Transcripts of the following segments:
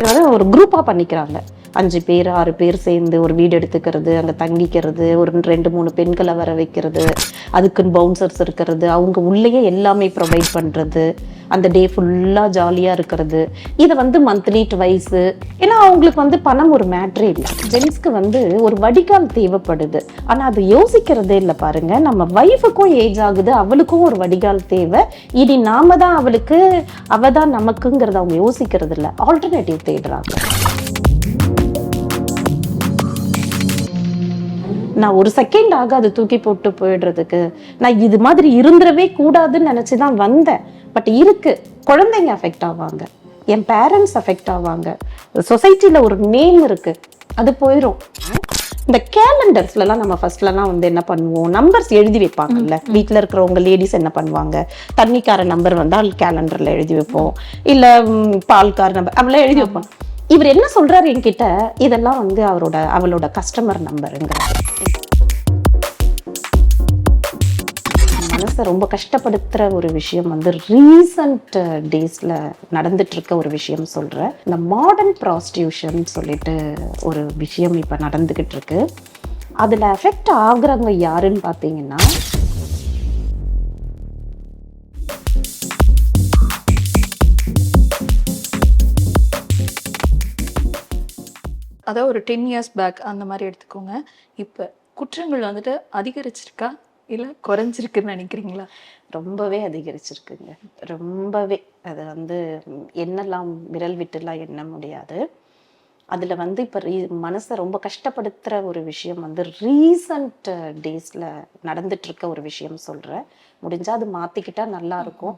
இதை ஒரு குரூப்பாக பண்ணிக்கிறாங்க. 5 பேர் 6 பேர் சேர்ந்து ஒரு வீடு எடுத்துக்கிறது, அங்கே தங்கிக்கிறது, ஒரு 2 3 பெண்களை வர வைக்கிறது, அதுக்குன்னு பவுன்சர்ஸ் இருக்கிறது, அவங்க உள்ளேயே எல்லாமே ப்ரொவைட் பண்ணுறது, அந்த டே ஃபுல்லாக ஜாலியாக இருக்கிறது. இதை மந்த்லி ட்வைஸு. ஏன்னா அவங்களுக்கு பணம் ஒரு மேட்ரே இல்லை. ஜென்ஸ்க்கு ஒரு வடிகால் தேவைப்படுது. ஆனால் அது யோசிக்கிறதே இல்லை பாருங்க. நம்ம வைஃபுக்கும் ஏஜ் ஆகுது, அவளுக்கும் ஒரு வடிகால் தேவை. இனி நாம தான் அவளுக்கு, அவ தான் நமக்குங்கிறத அவங்க யோசிக்கிறது இல்லை. ஆல்டர்னேட்டிவ் தேடுறாங்க. நான் ஒரு செகண்ட் ஆகாது தூக்கி போட்டு போயிடுறதுக்கு. நான் இது மாதிரி இருந்துடவே கூடாதுன்னு நினைச்சுதான் வந்தேன். பட் இருக்கு, குழந்தைங்க அஃபெக்ட் ஆவாங்க, என் பேரண்ட்ஸ் அஃபெக்ட் ஆவாங்க, சொசைட்டில ஒரு நேம் இருக்கு, அது போயிடும். இந்த கேலண்டர்ஸ்லாம் நம்ம ஃபர்ஸ்ட்லாம் என்ன பண்ணுவோம், நம்பர்ஸ் எழுதி வைப்பாங்கல்ல. வீட்டில் இருக்கிறவங்க லேடிஸ் என்ன பண்ணுவாங்க, தண்ணிக்கார நம்பர் வந்தால் கேலண்டர்ல எழுதி வைப்போம், இல்ல பால்கார நம்பர் அவெல்லாம் எழுதி வைப்போம். இவர் என்ன சொல்றாரு என்கிட்ட, இதெல்லாம் அவளோட கஸ்டமர் நம்பருங்கிறார். மனசை ரொம்ப கஷ்டப்படுத்துற ஒரு விஷயம் ரீசன்ட் டேஸ்ல நடந்துட்டு இருக்க ஒரு விஷயம் சொல்றேன். இந்த மாடர்ன் ப்ராஸ்டியூஷன் சொல்லிட்டு ஒரு விஷயம் இப்ப நடந்துகிட்டு இருக்கு. அதுல அஃபெக்ட் ஆகுறவங்க யாருன்னு பாத்தீங்கன்னா, அதாவது ஒரு 10 இயர்ஸ் பேக் அந்த மாதிரி எடுத்துக்கோங்க. இப்போ குற்றங்கள் அதிகரிச்சிருக்கா இல்லை குறைஞ்சிருக்குன்னு நினைக்கிறீங்களா? ரொம்பவே அதிகரிச்சிருக்குங்க. ரொம்பவே. அது என்னெல்லாம் விரல் விட்டுலாம் எண்ண முடியாது. அதுல இப்போ மனசை ரொம்ப கஷ்டப்படுத்துற ஒரு விஷயம் ரீசன்ட் டேஸ்ல நடந்துட்டு இருக்க ஒரு விஷயம் சொல்றேன். முடிஞ்சா அது மாத்திக்கிட்டா நல்லா இருக்கும்,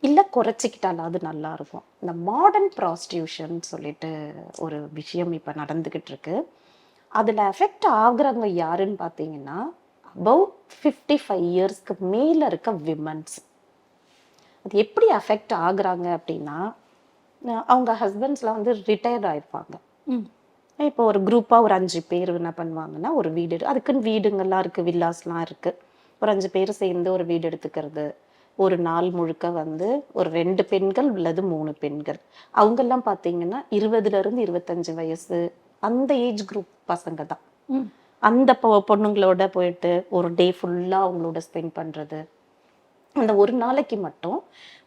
இல்லை குறைச்சிக்கிட்டாலாவது நல்லா இருக்கும். இந்த மாடர்ன் ப்ராஸ்டியூஷன் சொல்லிட்டு ஒரு விஷயம் இப்போ நடந்துக்கிட்டு இருக்கு. அதில் அஃபெக்ட் ஆகுறவங்க யாருன்னு பார்த்தீங்கன்னா, அபவ் 55 இயர்ஸ்க்கு மேலே இருக்க விமன்ஸ். அது எப்படி அஃபெக்ட் ஆகுறாங்க அப்படின்னா, அவங்க ஹஸ்பண்ட்ஸ்லாம் ரிட்டையர்ட் ஆயிருப்பாங்க. இப்போ ஒரு குரூப்பாக ஒரு 5 பேர் என்ன பண்ணுவாங்கன்னா, ஒரு வீடு, அதுக்குன்னு வீடுங்கள்லாம் இருக்குது, வில்லாஸ்லாம் இருக்குது. ஒரு 5 பேர் சேர்ந்து ஒரு வீடு எடுத்துக்கிறது, ஒரு நாள் முழுக்க ஒரு 2 பெண்கள் அல்லது 3 பெண்கள், அவங்கெல்லாம் பார்த்தீங்கன்னா 20ல இருந்து 25 வயசு அந்த ஏஜ் குரூப் பசங்க தான். அந்த பொண்ணுங்களோட போயிட்டு ஒரு டே ஃபுல்லாக அவங்களோட ஸ்பெண்ட் பண்ணுறது. அந்த ஒரு நாளைக்கு மட்டும்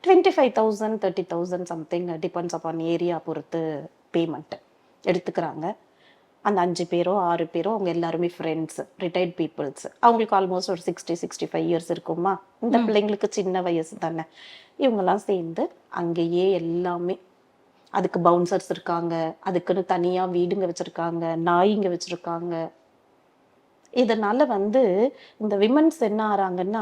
25,000 30,000 சம்திங், டிபெண்ட்ஸ் அப்பான் ஏரியா பொறுத்து பேமெண்ட் எடுத்துக்கிறாங்க. அந்த 5 பேரோ 6 பேரோ அவங்க எல்லாருமே ஃப்ரெண்ட்ஸ், ரிட்டையர்ட் பீப்புள்ஸ். அவங்களுக்கு ஆல்மோஸ்ட் ஒரு 60-65 இயர்ஸ் இருக்குமா. இந்த பிள்ளைங்களுக்கு சின்ன வயசு தானே. இவங்கெல்லாம் சேர்ந்து அங்கேயே எல்லாமே, அதுக்கு பவுன்சர்ஸ் இருக்காங்க, அதுக்குன்னு தனியாக வீடுங்க வச்சுருக்காங்க, நாய்ங்க வச்சுருக்காங்க. இதனால இந்த விமன்ஸ் என்ன ஆறாங்கன்னா,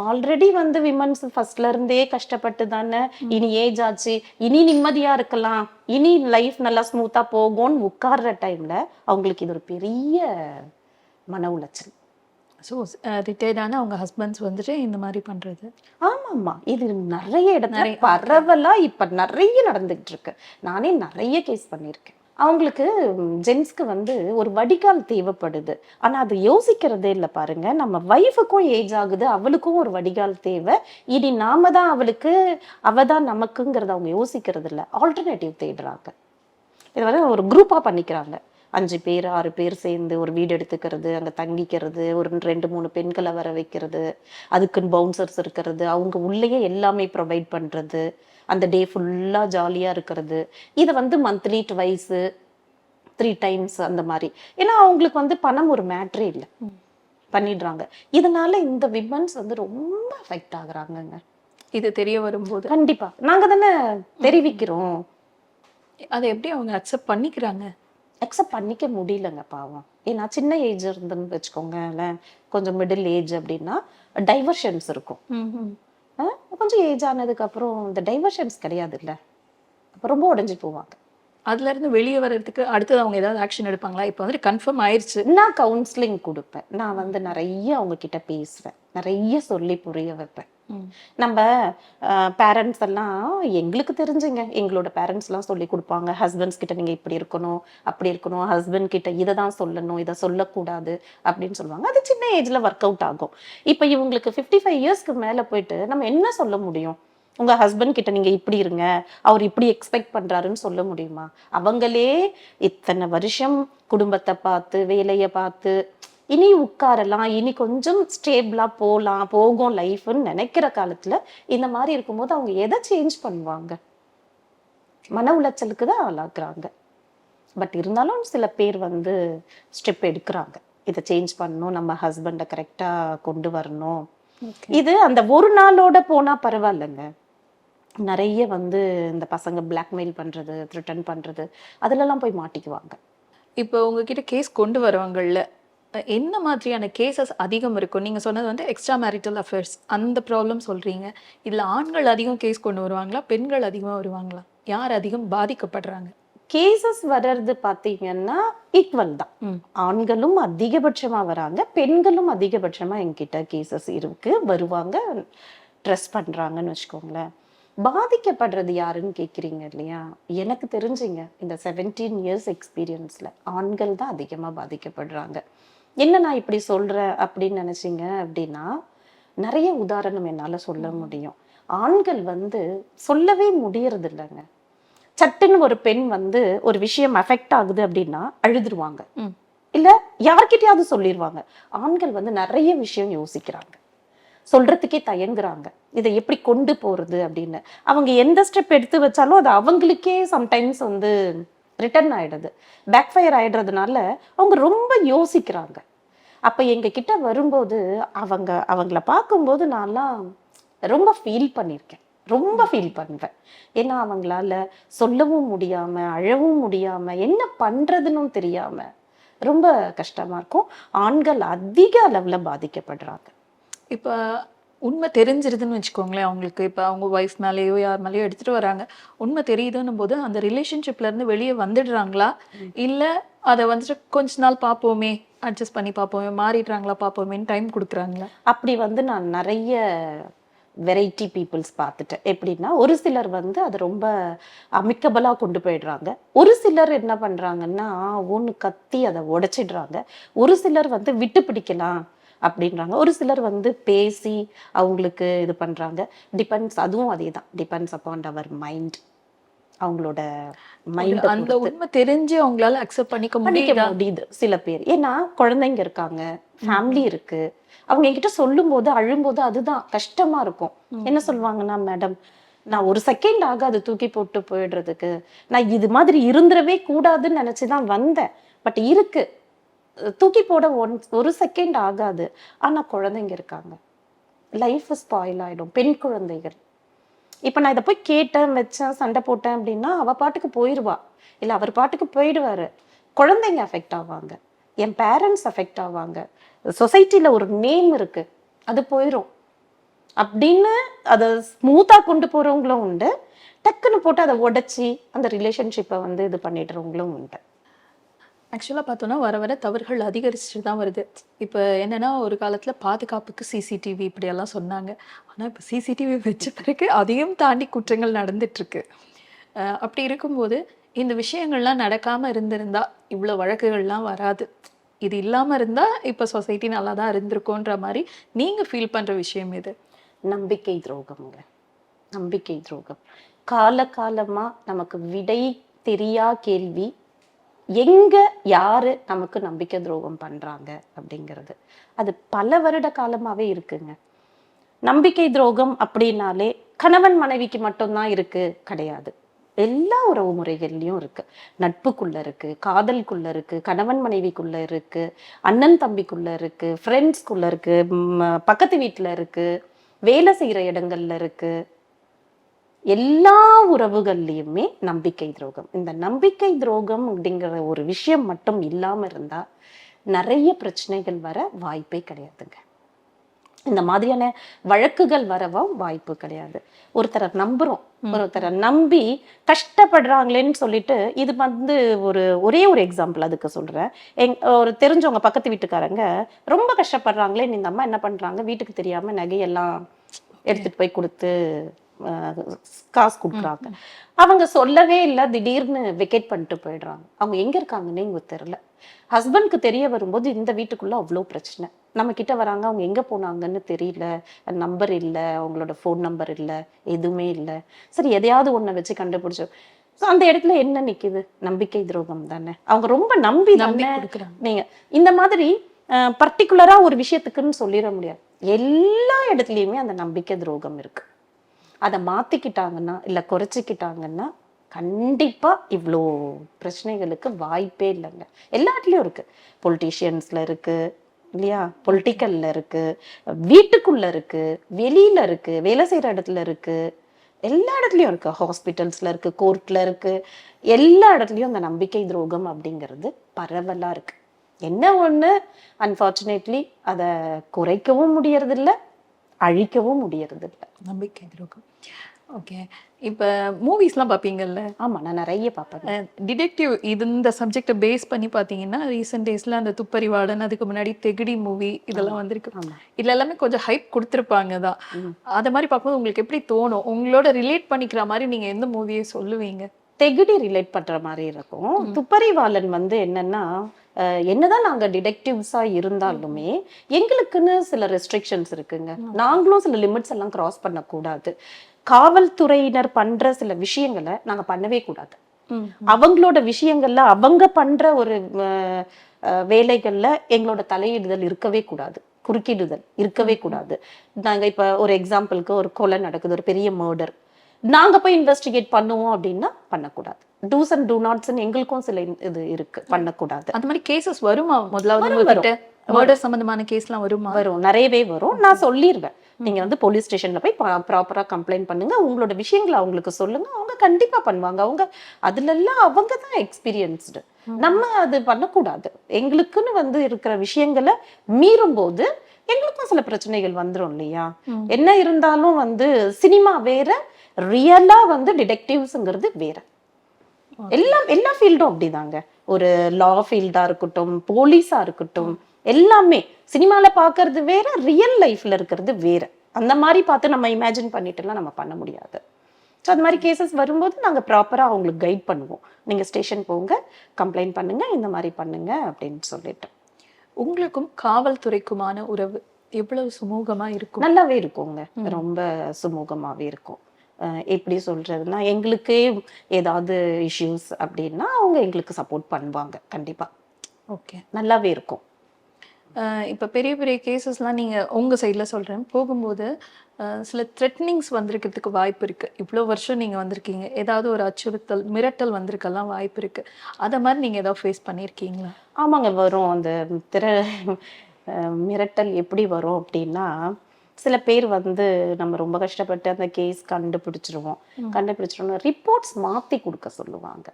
ஆல்ரெடி விமன்ஸ் ஃபர்ஸ்ட்ல இருந்தே கஷ்டப்பட்டு தானே, இனி ஏஜ் ஆச்சு, இனி நிம்மதியா இருக்கலாம், இனி லைஃப் நல்லா ஸ்மூத்தா போகும்னு உட்கார்ற டைம்ல அவங்களுக்கு இது ஒரு பெரிய மன உளைச்சல். ஸோ ரிட்டையர்டான அவங்க ஹஸ்பண்ட்ஸ் இந்த மாதிரி பண்றது. ஆமாம்மா, இது நிறைய இடத்துல பரவலா இப்ப நிறைய நடந்துகிட்டு இருக்கு. நானே நிறைய கேஸ் பண்ணியிருக்கேன். அவங்களுக்கு ஜென்ஸ்க்கு ஒரு வடிகால் தேவைப்படுது. ஆனா அது யோசிக்கிறதே இல்லை பாருங்க. நம்ம வைஃபுக்கும் ஏஜ் ஆகுது, அவளுக்கும் ஒரு வடிகால் தேவை. இனி நாம தான் அவளுக்கு, அவ தான் நமக்குங்கிறத அவங்க யோசிக்கிறது இல்லை. ஆல்டர்னேட்டிவ் தேடுறாங்க. இதை ஒரு குரூப்பா பண்ணிக்கிறாங்க. 5 பேர் 6 பேர் சேர்ந்து ஒரு வீடு எடுத்துக்கிறது, அங்கே தங்கிக்கிறது, ஒரு 2 3 பெண்களை வர வைக்கிறது, அதுக்குன்னு பவுன்சர்ஸ் இருக்கிறது, அவங்க உள்ளேயே எல்லாமே ப்ரொவைட் பண்ணுறது, அந்த டே ஃபுல்லாக ஜாலியாக இருக்கிறது. இதை மந்த்லி ட்வைஸு 3 டைம்ஸ் அந்த மாதிரி. ஏன்னா அவங்களுக்கு பணம் ஒரு மேட்ரே இல்லை, பண்ணிடுறாங்க. இதனால இந்த விமன்ஸ் ரொம்ப அஃபெக்ட் ஆகுறாங்கங்க. இது தெரிய வரும்போது கண்டிப்பா நாங்கள் தானே தெரிவிக்கிறோம். அதை எப்படி அவங்க அக்செப்ட் பண்ணிக்கிறாங்க? அக்செப்ட் பண்ணிக்க முடியலங்க பாவம். ஏன்னா சின்ன ஏஜ் இருந்துன்னு வச்சுக்கோங்களேன், கொஞ்சம் மிடில் ஏஜ் அப்படின்னா டைவர்ஷன்ஸ் இருக்கும். கொஞ்சம் ஏஜ் ஆனதுக்கு அப்புறம் இந்த டைவர்ஷன்ஸ் கிடையாது இல்லை, அப்போ ரொம்ப உடஞ்சி போவாங்க. அதுல இருந்து வெளியே வர்றதுக்கு அடுத்தது அவங்க ஏதாவது ஆக்ஷன் எடுப்பாங்களா? இப்போ கன்ஃபார்ம் ஆயிடுச்சு. நான் கவுன்சிலிங் கொடுப்பேன். நான் நிறைய அவங்க கிட்ட பேசுவேன், நிறைய சொல்லி புரிய வைப்பேன். நம்ம பேரண்ட்ஸ் எல்லாம் எங்களுக்கு தெரிஞ்சுங்க, எங்களோட பேரண்ட்ஸ் எல்லாம் சொல்லி கொடுப்பாங்க, ஹஸ்பண்ட்ஸ் கிட்ட நீங்க இப்படி இருக்கணும் அப்படி இருக்கணும், ஹஸ்பண்ட் கிட்ட இதை தான் சொல்லணும் இதை சொல்லக்கூடாது அப்படின்னு சொல்லுவாங்க. அது சின்ன ஏஜ்ல ஒர்க் அவுட் ஆகும். இப்போ இவங்களுக்கு 55 இயர்ஸ்க்கு மேல போயிட்டு நம்ம என்ன சொல்ல முடியும்? உங்க ஹஸ்பண்ட் கிட்ட நீங்க இப்படி இருங்க, அவர் இப்படி எக்ஸ்பெக்ட் பண்றாருன்னு சொல்ல முடியுமா? அவங்களே இத்தனை வருஷம் குடும்பத்தை பார்த்து வேலையை பார்த்து இனி உட்காரலாம், இனி கொஞ்சம் ஸ்டேபிளா போகும் லைஃப்னு நினைக்கிற காலத்துல இந்த மாதிரி இருக்கும்போது அவங்க எதை சேஞ்ச் பண்ணுவாங்க? மன உளைச்சலுக்கு தான் ஆளாக்குறாங்க. பட் இருந்தாலும் சில பேர் வந்து ஸ்டெப் எடுக்கிறாங்க, இதை சேஞ்ச் பண்ணணும், நம்ம ஹஸ்பண்டை கரெக்டா கொண்டு வரணும். இது அந்த ஒரு நாளோட போனா பரவாயில்லைங்க. நிறைய வந்து இந்த பசங்க பிளாக்மெயில் பண்றது, த்ரெட்டன் பண்றது, அதுலலாம் போய் மாட்டிக்குவாங்க. இப்போ உங்ககிட்ட கேஸ் கொண்டு வருவாங்கல்ல, என்ன மாதிரியான கேசஸ் அதிகம் இருக்கும்? நீங்க சொன்னது வந்து எக்ஸ்ட்ரா மேரிட்டல் அஃபேர்ஸ் அந்த ப்ராப்ளம் சொல்றீங்க. இதுல ஆண்கள் அதிகம் கேஸ் கொண்டு வருவாங்களா, பெண்கள் அதிகமா வருவாங்களா? யார் அதிகம் பாதிக்கப்படுறாங்க? கேசஸ் வர்றது பாத்தீங்கன்னா ஈக்குவல் தான். ஆண்களும் அதிகபட்சமா வராங்க, பெண்களும் அதிகபட்சமா என்கிட்ட கேசஸ் இருக்கு, வருவாங்க, ட்ரெஸ் பண்றாங்கன்னு வச்சுக்கோங்களேன். பாதிக்கப்படுறது யாருன்னு கேட்குறீங்க இல்லையா? எனக்கு தெரிஞ்சுங்க இந்த 17 இயர்ஸ் எக்ஸ்பீரியன்ஸ்ல ஆண்கள் தான் அதிகமாக பாதிக்கப்படுறாங்க. என்ன நான் இப்படி சொல்றேன் அப்படின்னு நினைச்சீங்க அப்படின்னா, நிறைய உதாரணம் என்னால் சொல்ல முடியும். ஆண்கள் வந்து சொல்லவே முடியறது இல்லைங்க. சட்டுன்னு ஒரு பெண் வந்து ஒரு விஷயம் அஃபெக்ட் ஆகுது அப்படின்னா அழுதுருவாங்க, இல்லை யார்கிட்டயாவது சொல்லிடுவாங்க. ஆண்கள் வந்து நிறைய விஷயம் யோசிக்கிறாங்க, சொல்றதுக்கே தயங்குறாங்க, இதை எப்படி கொண்டு போறது அப்படின்னு. அவங்க எந்த ஸ்டெப் எடுத்து வச்சாலும் அது அவங்களுக்கே சம்டைம்ஸ் வந்து ரிட்டர்ன் ஆயிடுது, பேக் ஃபயர் ஆயிடுறதுனால அவங்க ரொம்ப யோசிக்கிறாங்க. அப்ப எங்க கிட்ட வரும்போது அவங்கள பார்க்கும்போது நான்லாம் ரொம்ப ஃபீல் பண்ணியிருக்கேன், ரொம்ப ஃபீல் பண்ணுவேன். ஏன்னா அவங்களால சொல்லவும் முடியாம, அழவும் முடியாம, என்ன பண்றதுன்னு தெரியாம ரொம்ப கஷ்டமா இருக்கும். ஆண்கள் அதிக அளவுல பாதிக்கப்படுறாங்க. இப்போ உண்மை தெரிஞ்சிருதுன்னு வச்சுக்கோங்களேன் அவங்களுக்கு. இப்போ அவங்க ஒய்ஃப் மேலேயோ யார் மேலேயோ எடுத்துகிட்டு வராங்க, உண்மை தெரியுதுன்னும் போது அந்த ரிலேஷன்ஷிப்லேருந்து வெளியே வந்துடுறாங்களா, இல்லை அதை வந்துட்டு கொஞ்ச நாள் பார்ப்போமே, அட்ஜஸ்ட் பண்ணி பார்ப்போமே, மாறிடுறாங்களா பார்ப்போமேன்னு டைம் கொடுக்குறாங்களா? அப்படி வந்து நான் நிறைய வெரைட்டி பீப்புள்ஸ் பார்த்துட்டேன். எப்படின்னா ஒரு சிலர் வந்து அது ரொம்ப அமிக்கபலாக கொண்டு போயிடுறாங்க, ஒரு சிலர் என்ன பண்ணுறாங்கன்னா ஒன்று கத்தி அதை உடைச்சிடுறாங்க, ஒரு சிலர் வந்து விட்டு பிடிக்கலாம் அப்படின்றாங்க, ஒரு சிலர் வந்து பேசி அவங்களுக்கு இது பண்றாங்க. டிபெண்ட்ஸ், அதுவும் அதே தான், டிபெண்ட்ஸ் அப்பான் அவர் மைண்ட், அவங்களோட மைண்ட். அந்த உண்மை தெரிஞ்சு அவங்களால அக்செப்ட் பண்ணிக்க முடியுது சில பேர். ஏன்னா குழந்தைங்க இருக்காங்க, ஃபேமிலி இருக்கு. அவங்க என்கிட்ட சொல்லும் போது அழும்போது அதுதான் கஷ்டமா இருக்கும். என்ன சொல்லுவாங்கன்னா, மேடம் நான் ஒரு செகண்ட் ஆகாது தூக்கி போட்டு போயிடுறதுக்கு, நான் இது மாதிரி இருந்துடவே கூடாதுன்னு நினைச்சுதான் வந்தேன், பட் இருக்கு, தூக்கி போட ஒரு செகண்ட் ஆகாது. ஆனா குழந்தைங்க இருக்காங்க, லைஃப் ஸ்பாயில் ஆயிடும். பெண் குழந்தைகள். இப்ப நான் இதை போய் கேட்டேன், வச்சேன், சண்டை போட்டேன் அப்படின்னா அவ பாட்டுக்கு போயிடுவா, இல்ல அவர் பாட்டுக்கு போயிடுவாரு. குழந்தைங்க அஃபெக்ட் ஆவாங்க, என் பேரண்ட்ஸ் அஃபெக்ட் ஆவாங்க, சொசைட்டில ஒரு நேம் இருக்கு, அது போயிடும். அப்படின்னு அதை ஸ்மூத்தா கொண்டு போறவங்களும் உண்டு, டக்குன்னு போட்டு அதை உடைச்சி அந்த ரிலேஷன்ஷிப்பை வந்து இது பண்ணிடுறவங்களும் உண்டு. ஆக்சுவலாக பார்த்தோன்னா வர வர தவறுகள் அதிகரிச்சுட்டு தான் வருது. இப்போ என்னென்னா ஒரு காலத்தில் பாதுகாப்புக்கு சிசிடிவி இப்படியெல்லாம் சொன்னாங்க, ஆனால் இப்போ சிசிடிவி வச்ச பிறகு அதையும் தாண்டி குற்றங்கள் நடந்துட்டுருக்கு. அப்படி இருக்கும்போது இந்த விஷயங்கள்லாம் நடக்காமல் இருந்திருந்தா இவ்வளோ வழக்குகள்லாம் வராது. இது இல்லாமல் இருந்தால் இப்போ சொசைட்டி நல்லா தான் இருந்திருக்கோன்ற மாதிரி நீங்கள் ஃபீல் பண்ணுற விஷயம் இது? நம்பிக்கை துரோகம்ங்க, நம்பிக்கை துரோகம். காலகாலமா நமக்கு விடை தெரியா கேள்வி, எங்க யாரு நமக்கு நம்பிக்கை துரோகம் பண்றாங்க அப்படிங்கிறது. அது பல வருட காலமாவே இருக்குங்க. நம்பிக்கை துரோகம் அப்படின்னாலே கணவன் மனைவிக்கு மட்டும்தான் இருக்கு கிடையாது, எல்லா உறவு முறைகள்லயும் இருக்கு. நட்புக்குள்ள இருக்கு, காதலுக்குள்ள இருக்கு, கணவன் மனைவிக்குள்ள இருக்கு, அண்ணன் தம்பிக்குள்ள இருக்கு, ஃப்ரெண்ட்ஸ்குள்ள இருக்கு, பக்கத்து வீட்டுல இருக்கு, வேலை செய்யற இடங்கள்ல இருக்கு. எல்லா உறவுகள்லையுமே நம்பிக்கை துரோகம். இந்த நம்பிக்கை துரோகம் அப்படிங்கிற ஒரு விஷயம் மட்டும் இல்லாம இருந்தா நிறைய பிரச்சனைகள் வர வாய்ப்பே கிடையாதுங்க. இந்த மாதிரியான வழக்குகள் வரவும் வாய்ப்பு கிடையாது. ஒருத்தரை நம்புறோம், ஒருத்தரை நம்பி கஷ்டப்படுறாங்களேன்னு சொல்லிட்டு, இது வந்து ஒரே ஒரு எக்ஸாம்பிள் அதுக்கு சொல்றேன். ஒரு தெரிஞ்சவங்க பக்கத்து வீட்டுக்காரங்க ரொம்ப கஷ்டப்படுறாங்களேன்னு இந்த அம்மா என்ன பண்றாங்க, வீட்டுக்கு தெரியாம நகையெல்லாம் எடுத்துட்டு போய் கொடுத்து காசு கொடுக்குறாங்க. அவங்க சொல்லவே இல்லை, திடீர்னு வெக்கேட் பண்ணிட்டு போயிடுறாங்க. அவங்க எங்க இருக்காங்கன்னே எங்களுக்கு தெரியல. ஹஸ்பண்ட்க்கு தெரிய வரும்போது இந்த வீட்டுக்குள்ள அவ்வளோ பிரச்சனை. நம்ம கிட்ட வராங்க, அவங்க எங்க போனாங்கன்னு தெரியல, நம்பர் இல்லை, அவங்களோட ஃபோன் நம்பர் இல்லை, எதுவுமே இல்லை. சரி எதையாவது ஒன்றை வச்சு கண்டுபிடிச்சு. ஸோ அந்த இடத்துல என்ன நிக்குது? நம்பிக்கை துரோகம் தானே. அவங்க ரொம்ப நம்பி தானே கொடுக்குறாங்க. நீங்க இந்த மாதிரி பர்டிகுலரா ஒரு விஷயத்துக்குன்னு சொல்லிட முடியாது. எல்லா இடத்துலயுமே அந்த நம்பிக்கை துரோகம் இருக்கு. அதை மாத்திக்கிட்டாங்கன்னா இல்ல குறைச்சிக்கிட்டாங்கன்னா கண்டிப்பா இவ்வளோ பிரச்சனைகளுக்கு வாய்ப்பே இல்லைங்க. எல்லா இடத்துலயும் இருக்கு. பொலிட்டீஷியன்ஸ்ல இருக்கு இல்லையா, பொலிட்டிக்கல்ல இருக்கு, வீட்டுக்குள்ள இருக்கு, வெளியில இருக்கு, வேலை செய்யற இடத்துல இருக்கு, எல்லா இடத்துலயும் இருக்கு, ஹாஸ்பிட்டல்ஸ்ல இருக்கு, கோர்ட்ல இருக்கு, எல்லா இடத்துலயும் அந்த நம்பிக்கை துரோகம் அப்படிங்கிறது பரவலா இருக்கு. என்ன ஒண்ணு, அன்பார்ச்சுனேட்லி அதை குறைக்கவும் முடியறது இல்லை, அழிக்கவும் முடியறது இல்லை. நம்பிக்கை துரோகம். ஓகே. இப்போ மூவிஸ்லாம் பார்ப்பீங்கல்ல? ஆமா, நான் நிறைய பார்ப்பேன். டிடெக்டிவ் இந்த சப்ஜெக்டை பேஸ் பண்ணி பார்த்தீங்கன்னா ரீசெண்ட் டேஸில் அந்த துப்பறிவாளன், அதுக்கு முன்னாடி தெகிடி மூவி இதெல்லாம் வந்திருக்கு. இதில் எல்லாமே கொஞ்சம் ஹைப் கொடுத்துருப்பாங்க தான். அதை மாதிரி பார்க்கும்போது உங்களுக்கு எப்படி தோணும்? உங்களோட ரிலேட் பண்ணிக்கிற மாதிரி நீங்கள் எந்த மூவியை சொல்லுவீங்க? தெகிடி ரிலேட் பண்ற மாதிரி இருக்கும். துப்பறிவாளன் வந்து என்னன்னா, என்னதான் நாங்க டிடெக்டிவ்ஸா இருந்தாலுமே எங்களுக்குன்னு சில ரெஸ்ட்ரிக்ஷன்ஸ் இருக்குங்க. நாங்களும் சில லிமிட்ஸ் எல்லாம் கிராஸ் பண்ணக்கூடாது. காவல்துறையினர் பண்ற சில விஷயங்களை நாங்க பண்ணவே கூடாது. அவங்களோட விஷயங்கள்ல அவங்க பண்ற ஒரு வேலைகள்ல எங்களோட தலையிடுதல் இருக்கவே கூடாது, குறுக்கிடுதல் இருக்கவே கூடாது. நாங்க இப்ப ஒரு எக்ஸாம்பிளுக்கு ஒரு கொலை நடக்குது, ஒரு பெரிய மர்டர், நாங்க போய் இன்வெஸ்டிகேட் பண்ணுவோம் அப்படின்னா பண்ணக்கூடாது. டூஸ் அண்ட் டூ நாட்ஸ் எங்களுக்கும் சில இது இருக்கு, பண்ணக்கூடாது. அந்த மாதிரி கேசஸ் வருமா? முதலாவது மர்டர் சம்பந்தமான கேஸ்லாம் வருமா? வரும், நிறையவே வரும். நான் சொல்லிடுவேன், நீங்க வந்து போலீஸ் ஸ்டேஷன்ல போய் ப்ராப்பரா கம்ப்ளைண்ட் பண்ணுங்க, உங்களோட விஷயங்களை அவங்களுக்கு சொல்லுங்க, அவங்க கண்டிப்பா பண்ணுவாங்க. அவங்க அதுல எல்லாம் அவங்க தான் எக்ஸ்பீரியன்ஸ்டு. நம்ம அது பண்ணக்கூடாது. எங்களுக்குன்னு வந்து இருக்கிற விஷயங்களை மீறும் போது எங்களுக்கும் சில பிரச்சனைகள் வந்துடும் இல்லையா. என்ன இருந்தாலும் வந்து சினிமா வேற, ரியலா வந்து டிடெக்டிவ்ஸ்ங்கிறது வேற. எல்லா ஃபீல்டும் அப்படிதாங்க. ஒரு லா ஃபீல்டா இருக்கட்டும், போலீஸா இருக்கட்டும், எல்லாமே சினிமால பாக்குறது வேற, ரியல் லைஃப்ல இருக்கிறது வேற. அந்த மாதிரி பார்த்து நம்ம இமேஜின் பண்ணிட்டுலாம் நம்ம பண்ண முடியாது. ஸோ அந்த மாதிரி கேசஸ் வரும்போது நாங்கள் ப்ராப்பராக அவங்களுக்கு கைட் பண்ணுவோம். நீங்கள் ஸ்டேஷன் போங்க, கம்ப்ளைண்ட் பண்ணுங்க, இந்த மாதிரி பண்ணுங்க அப்படின்னு சொல்லிட்டு. உங்களுக்கும் காவல்துறைக்குமான உறவு எவ்வளவு சுமூகமா இருக்கும்? நல்லாவே இருக்குங்க, ரொம்ப சுமூகமாகவே இருக்கும். எப்படி சொல்றதுன்னா, எங்களுக்கே ஏதாவது இஷ்யூஸ் அப்படின்னா அவங்க எங்களுக்கு சப்போர்ட் பண்ணுவாங்க கண்டிப்பா. ஓகே, நல்லாவே இருக்கும். இப்போ பெரிய பெரிய கேசஸ்லாம் நீங்கள் உங்கள் சைடில் சொல்கிறேன் போகும்போது சில த்ரெட்னிங்ஸ் வந்திருக்கிறதுக்கு வாய்ப்பு இருக்குது. இவ்வளோ வருஷம் நீங்கள் வந்திருக்கீங்க, ஏதாவது ஒரு அச்சுறுத்தல், மிரட்டல் வந்திருக்கெல்லாம் வாய்ப்பு இருக்குது. அதை மாதிரி நீங்கள் ஏதாவது ஃபேஸ் பண்ணியிருக்கீங்களா? ஆமாங்க, வரும். அந்த மிரட்டல் எப்படி வரும் அப்படின்னா, சில பேர் வந்து நம்ம ரொம்ப கஷ்டப்பட்டு அந்த கேஸ் கண்டுபிடிச்சிருவோம், ரிப்போர்ட்ஸ் மாற்றி கொடுக்க சொல்லுவாங்க.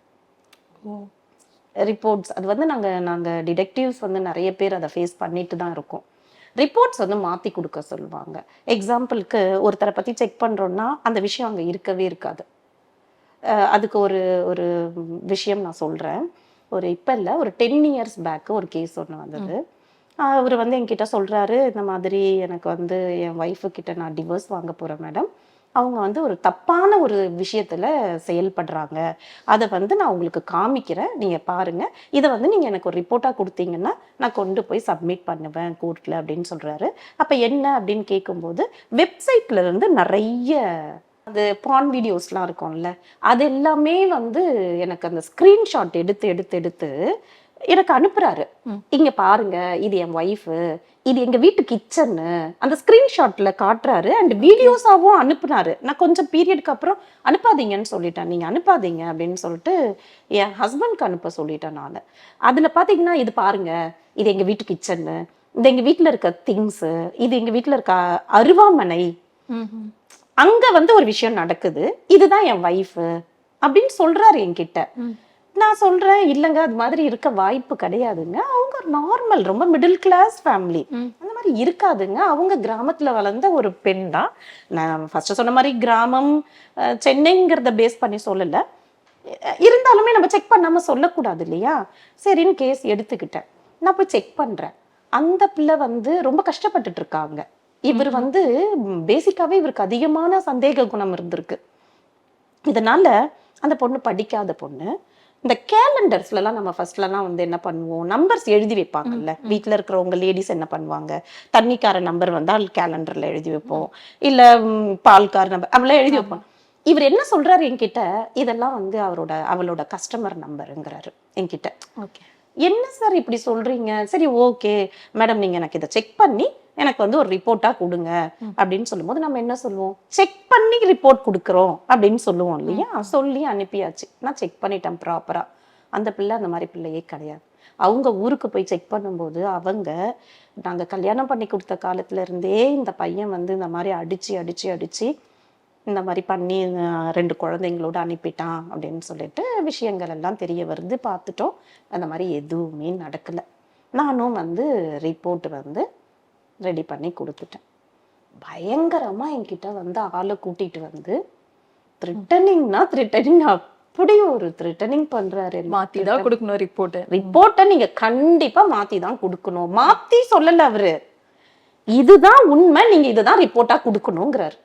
ரிப்போர்ட்ஸ் அது வந்து நாங்கள் டிடெக்டிவ்ஸ் வந்து நிறைய பேர் அதை ஃபேஸ் பண்ணிட்டு தான் இருக்கோம். ரிப்போர்ட்ஸ் வந்து மாற்றி கொடுக்க சொல்லுவாங்க. எக்ஸாம்பிளுக்கு ஒருத்தரை பற்றி செக் பண்ணுறோன்னா அந்த விஷயம் அங்கே இருக்கவே இருக்காது. அதுக்கு ஒரு ஒரு விஷயம் நான் சொல்கிறேன். இப்போ இல்லை, ஒரு 10 இயர்ஸ் பேக்கு ஒரு கேஸ் ஒன்று வந்தது. அவர் வந்து என்கிட்ட சொல்கிறாரு, இந்த மாதிரி எனக்கு வந்து என் ஒய்ஃபு கிட்ட நான் டிவோர்ஸ் வாங்க போகிறேன் மேடம், அவங்க வந்து ஒரு தப்பான ஒரு விஷயத்துல செயல்படுறாங்க, அதை வந்து நான் உங்களுக்கு காமிக்கிறேன், நீங்க பாருங்க, இதை வந்து நீங்க எனக்கு ஒரு ரிப்போர்ட்டா கொடுத்தீங்கன்னா நான் கொண்டு போய் சப்மிட் பண்ணுவேன் கோர்ட்ல அப்படின்னு சொல்றாரு. அப்ப என்ன அப்படின்னு கேட்கும்போது, வெப்சைட்ல இருந்து நிறைய அந்த பான் வீடியோஸ்லாம் இருக்கும்ல, அது எல்லாமே வந்து எனக்கு அந்த ஸ்கிரீன்ஷாட் எடுத்து எனக்கு அனுப்புறாரு. இங்க பாருங்க, இது என் ஒய்ஃபு, இது எங்க வீட்டு கிச்சன்னு அந்த ஸ்கிரீன்ஷாட்ல காட்டுறாரு. அண்ட் வீடியோஸாவும் அனுப்புனாரு. நான் கொஞ்சம் பீரியடுக்கு அப்புறம் அனுப்பாதீங்கன்னு சொல்லிட்டேன், நீங்க அனுப்பாதீங்க அப்படின்னு சொல்லிட்டு என் ஹஸ்பண்ட்க்கு அனுப்ப சொல்லிட்டேன் நான். அதுல பாத்தீங்கன்னா, இது பாருங்க, இது எங்க வீட்டு கிச்சன்னு, இது எங்க வீட்டுல இருக்க திங்ஸ், இது எங்க வீட்டுல இருக்க அருவாமனை, அங்க வந்து ஒரு விஷயம் நடக்குது, இதுதான் என் ஒய்ஃபு அப்படின்னு சொல்றாரு என்கிட்ட. நான் சொல்றேன், இல்லைங்க, அது மாதிரி இருக்க வாய்ப்பு கிடையாதுங்க, அவங்க நார்மல் ரொம்ப மிடில் கிளாஸ் ஃபேமிலி, அந்த மாதிரி இருக்காதுங்க, அவங்க கிராமத்துல வளர்ந்த ஒரு பெண் தான். நான் ஃபர்ஸ்ட் சொன்ன மாதிரி கிராமம் சென்னைங்கிறத பேஸ் பண்ணி சொல்லல, இருந்தாலுமே நம்ம செக் பண்ணாம சொல்லக்கூடாது இல்லையா. சரின்னு கேஸ் எடுத்துக்கிட்டேன். நான் போய் செக் பண்றேன், அந்த பிள்ளை வந்து ரொம்ப கஷ்டப்பட்டுட்டு இருக்காங்க. இவர் வந்து பேசிக்காவே இவருக்கு அதிகமான சந்தேக குணம் இருந்திருக்கு. இதனால அந்த பொண்ணு படிக்காத பொண்ணு. இந்த கேலண்டர்ஸ்ல எல்லாம் நம்ம ஃபர்ஸ்ட்லாம் வந்து என்ன பண்ணுவோம், நம்பர்ஸ் எழுதி வைப்பாங்கல்ல. வீட்ல இருக்கிறவங்க லேடிஸ் என்ன பண்ணுவாங்க, தண்ணிக்கார நம்பர் வந்தால் கேலண்டர்ல எழுதி வைப்போம், இல்ல பால்கார நம்பர் அவெல்லாம் எழுதி வைப்போம். இவர் என்ன சொல்றாரு என்கிட்ட, இதெல்லாம் வந்து அவளோட கஸ்டமர் நம்பருங்கிறாரு என்கிட்ட. ஓகே. என்ன சார் இப்படி சொல்றீங்க? சரி ஓகே மேடம், நீங்க எனக்கு இதை செக் பண்ணி எனக்கு வந்து ஒரு ரிப்போர்ட்டா கொடுங்க அப்படின்னு சொல்லும்போது நம்ம என்ன சொல்லுவோம், செக் பண்ணி ரிப்போர்ட் கொடுக்குறோம் அப்படின்னு சொல்லுவோம் இல்லையா. சொல்லி அனுப்பியாச்சு. நான் செக் பண்ணிட்டேன் ப்ராப்பரா. அந்த பிள்ளை அந்த மாதிரி பிள்ளையே கிடையாது. அவங்க ஊருக்கு போய் செக் பண்ணும்போது நாங்க கல்யாணம் பண்ணி கொடுத்த காலத்துல இருந்தே இந்த பையன் வந்து இந்த மாதிரி அடிச்சு அடிச்சு அடிச்சு இந்த மாதிரி பண்ணி 2 குழந்தைங்களோட அனுப்பிட்டான் அப்படின்னு சொல்லிட்டு விஷயங்கள் எல்லாம் தெரிய வருது. பார்த்துட்டோம். அந்த மாதிரி எதுவுமே நடக்கல. நானும் வந்து ரிப்போர்ட் வந்து ரெடி பண்ணி கொடுத்துட்டேன். பயங்கரமா என்கிட்ட வந்து ஆளை கூட்டிட்டு வந்து த்ரிட்டனிங் அப்படி ஒரு த்ரிட்டனிங் பண்றாரு. மாத்தி தான் கொடுக்கணும் ரிப்போர்ட்டை நீங்க கண்டிப்பா மாத்தி தான் கொடுக்கணும். மாத்தி சொல்லல அவரு, இதுதான் உண்மை, நீங்க இதுதான் ரிப்போர்ட்டா கொடுக்கணுங்கிறாரு.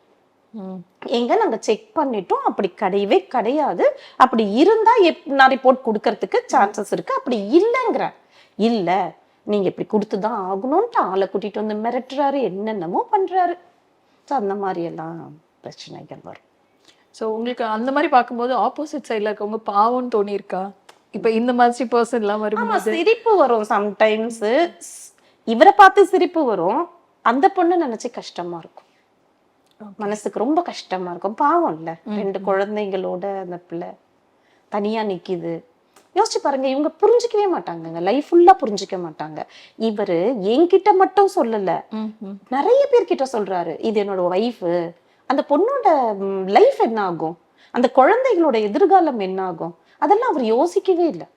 எங்க நாங்க செக் பண்ணிட்டோம், அப்படி கிடையவே கிடையாது. அப்படி இருந்தா நான் ரிப்போர்ட் கொடுக்கறதுக்கு சான்சஸ் இருக்கு. அப்படி இல்லைங்கிற இல்ல நீங்க இப்படி கொடுத்துதான் ஆகணும்ட்டு ஆளை கூட்டிட்டு வந்து மிரட்டுறாரு, என்னென்னமோ பண்றாரு. ஸோ அந்த மாதிரி எல்லாம் பிரச்சனைகள் வரும். ஸோ உங்களுக்கு அந்த மாதிரி பார்க்கும்போது ஆப்போசிட் சைட்ல இருக்கவங்க பாவம்னு தோணி இருக்கா? இப்ப இந்த மாதிரி பர்சன் எல்லாம் வரும்போது சிரிப்பு வரும். சம்டைம்ஸ் இவரை பார்த்து சிரிப்பு வரும், அந்த பொண்ணு நினைச்சு கஷ்டமா இருக்கும். மனசுக்கு ரொம்ப கஷ்டமா இருக்கும். பாவம் இல்ல, 2 குழந்தைங்களோட அந்த பிள்ளை தனியா நிக்குது. யோசிச்சு பாருங்க, இவங்க புரிஞ்சுக்கவே மாட்டாங்க, லைஃப் ஃபுல்லா புரிஞ்சுக்க மாட்டாங்க. இவரு என்கிட்ட மட்டும் சொல்லல, நிறைய பேர்கிட்ட சொல்றாரு, இது என்னோட ஒய்ஃப். அந்த பொண்ணோட லைஃப் என்ன ஆகும், அந்த குழந்தைகளோட எதிர்காலம் என்ன ஆகும், அதெல்லாம் அவர் யோசிக்கவே இல்லை.